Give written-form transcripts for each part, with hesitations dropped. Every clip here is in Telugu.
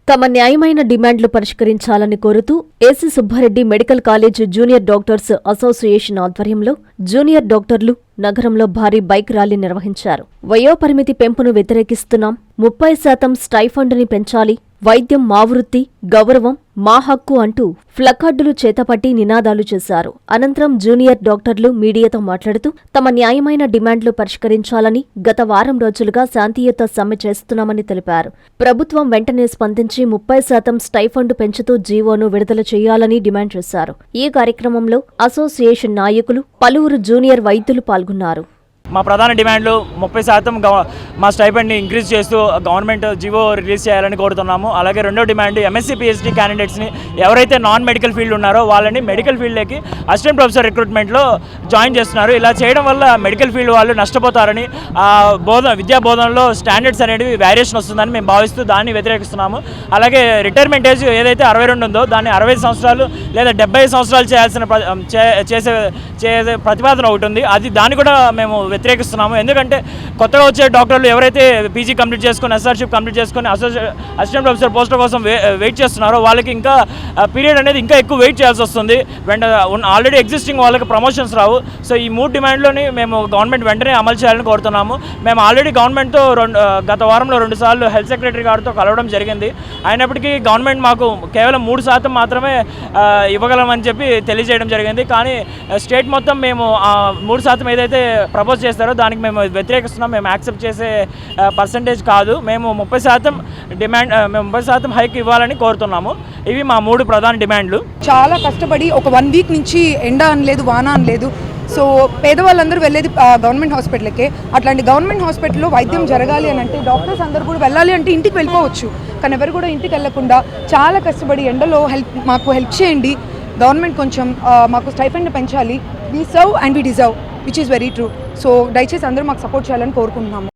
తమ న్యాయమైన డిమాండ్లు పరిష్కరించాలని కోరుతూ AC Subbareddy medical college junior doctors association ఆధ్వర్యంలో జూనియర్ డాక్టర్లు నగరంలో భారీ బైక్ ర్యాలీ నిర్వహించారు. వయోపరిమితి పెంపును వ్యతిరేకిస్తున్నాం, 30% స్టైఫండ్ని పెంచాలి, వైద్యం మా వృత్తి, గౌరవం మా హక్కు అంటూ ప్లకార్డులు చేతపట్టి నినాదాలు చేశారు. అనంతరం జూనియర్ డాక్టర్లు మీడియాతో మాట్లాడుతూ తమ న్యాయమైన డిమాండ్లు పరిష్కరించాలని గత వారం రోజులుగా శాంతియుత సమ్మె చేస్తున్నామని తెలిపారు. ప్రభుత్వం వెంటనే స్పందించి 30% స్టైఫండ్ పెంచుతూ జీవోను విడుదల చేయాలని డిమాండ్ చేశారు. ఈ కార్యక్రమంలో అసోసియేషన్ నాయకులు, పలువురు జూనియర్ వైద్యులు పాల్గొన్నారు. మా ప్రధాన డిమాండ్లు 30% మా స్టైపెండ్ని ఇంక్రీజ్ చేస్తూ గవర్నమెంట్ జీవో రిలీజ్ చేయాలని కోరుతున్నాము. అలాగే రెండో డిమాండ్ ఎంఎస్సీ పిహెచ్డీ క్యాండిడేట్స్ని ఎవరైతే నాన్ మెడికల్ ఫీల్డ్ ఉన్నారో వాళ్ళని మెడికల్ ఫీల్డ్లోకి అసిస్టెంట్ ప్రొఫెసర్ రిక్రూట్మెంట్లో జాయిన్ చేస్తున్నారు. ఇలా చేయడం వల్ల మెడికల్ ఫీల్డ్ వాళ్ళు నష్టపోతారని, విద్యా బోధనలో స్టాండర్డ్స్ అనేవి వేరియేషన్ వస్తుందని మేము భావిస్తూ దాన్ని వ్యతిరేకిస్తున్నాము. అలాగే రిటైర్మెంట్ ఏజ్ ఏదైతే 62 ఉందో దాన్ని 65 సంవత్సరాలు లేదా 75 సంవత్సరాలు చేసే ప్రతిపాదన ఒకటి ఉంది. దాన్ని కూడా మేము వ్యతిరేకిస్తున్నాము. ఎందుకంటే కొత్తగా వచ్చే డాక్టర్లు ఎవరైతే పీజీ కంప్లీట్ చేసుకొని ఎస్ఆర్షిప్ కంప్లీట్ చేసుకొని అసిస్టెంట్ ప్రొఫెసర్ పోస్టుల కోసం వెయిట్ చేస్తున్నారో వాళ్ళకి ఇంకా పీరియడ్ అనేది ఇంకా ఎక్కువ వెయిట్ చేయాల్సి వస్తుంది. ఆల్రెడీ ఎగ్జిస్టింగ్ వాళ్ళకి ప్రమోషన్స్ రావు. సో ఈ 3 డిమాండ్లని మేము గవర్నమెంట్ వెంటనే అమలు చేయాలని కోరుతున్నాము. మేము ఆల్రెడీ గవర్నమెంట్తో గత వారంలో 2 సార్లు హెల్త్ సెక్రటరీ గారితో కలవడం జరిగింది. అయినప్పటికీ గవర్నమెంట్ మాకు కేవలం 3% మాత్రమే ఇవ్వగలమని చెప్పి తెలియజేయడం జరిగింది. కానీ స్టేట్ మొత్తం మేము 3% ఏదైతే ప్రపోజ్ చేస్తారో దానికి మేము వ్యతిరేకిస్తున్నాం. మేము యాక్సెప్ట్ చేసే పర్సంటేజ్ కాదు. మేము 30% డిమాండ్, మేము 30% హైక్ ఇవ్వాలని కోరుతున్నాము. ఇవి మా 3 ప్రధాన డిమాండ్లు. చాలా కష్టపడి ఒక 1 వీక్ నుంచి ఎండ అనలేదు, వాన అనలేదు. సో పేదవాళ్ళందరూ వెళ్ళేది గవర్నమెంట్ హాస్పిటల్కే. అట్లాంటి గవర్నమెంట్ హాస్పిటల్లో వైద్యం జరగాలి అని అంటే డాక్టర్స్ అందరూ కూడా వెళ్ళాలి అంటే ఇంటికి వెళ్ళిపోవచ్చు. కానీ ఎవరు కూడా ఇంటికి వెళ్ళకుండా చాలా కష్టపడి ఎండలో మాకు హెల్ప్ చేయండి, గవర్నమెంట్ కొంచెం మాకు స్టైఫండ్ పెంచాలి, we serve and we deserve, which is very true. So దయచేసి అందరూ మాకు సపోర్ట్ చేయాలని కోరుకుంటున్నాము.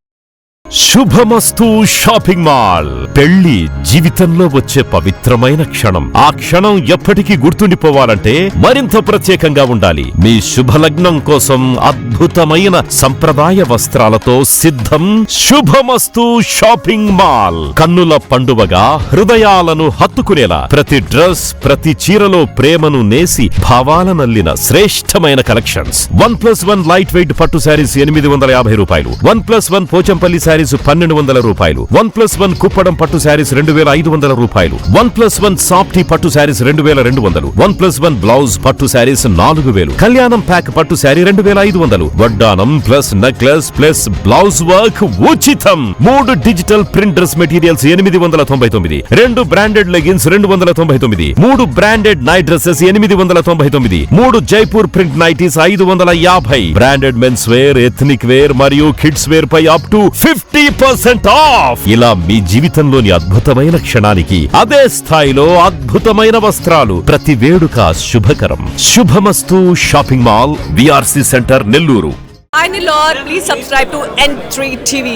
శుభమస్తు షాపింగ్ మాల్. పెళ్లి జీవితంలో వచ్చే పవిత్రమైన క్షణం. ఆ క్షణం ఎప్పటికీ గుర్తుండిపోవాలంటే మరింత ప్రత్యేకంగా ఉండాలి. మీ శుభలగ్నం కోసం అద్భుతమైన సంప్రదాయ వస్త్రాలతో సిద్ధం శుభమస్తు షాపింగ్ మాల్. కన్నుల పండువగా హృదయాలను హత్తుకునేలా ప్రతి డ్రెస్, ప్రతి చీరలో ప్రేమను నేసి భావాలనల్లిన శ్రేష్టమైన కలెక్షన్స్. 1+1 లైట్ వెయిట్ పట్టు శారీస్ 850 రూపాయలు, 1+1 పోచంపల్లి శారీస్ 1200 రూపాయలు, 1+1 కుప్పడం పట్టు శారీస్ 2500 రూపాయలు, 1+1 సాఫ్టీ పట్టు శారీస్ 2200, 1+1 బ్లౌజ్ పట్టు శారీస్ 4000, కళ్యాణం ప్యాక్ పట్టు శారీ 2500, వడ్డానం plus necklace plus blouse work ఉచితం. 3 digital print dress materials 899, 2 branded leggings 299, 3 branded night dresses 899, 3 Jaipur print nighties 550, branded men's wear, ethnic wear మరియు కిడ్స్ వేర్ పై అప్ టు 50% ఆఫ్. ఇలా మీ జీవితంలోని అద్భుతమైన క్షణానికి అదే స్థాయిలో అద్భుతమైన వస్త్రాలు. ప్రతి వేడుక శుభకరం. శుభమస్తు shopping mall, VRC centre, Nellore. Please subscribe to N3 TV.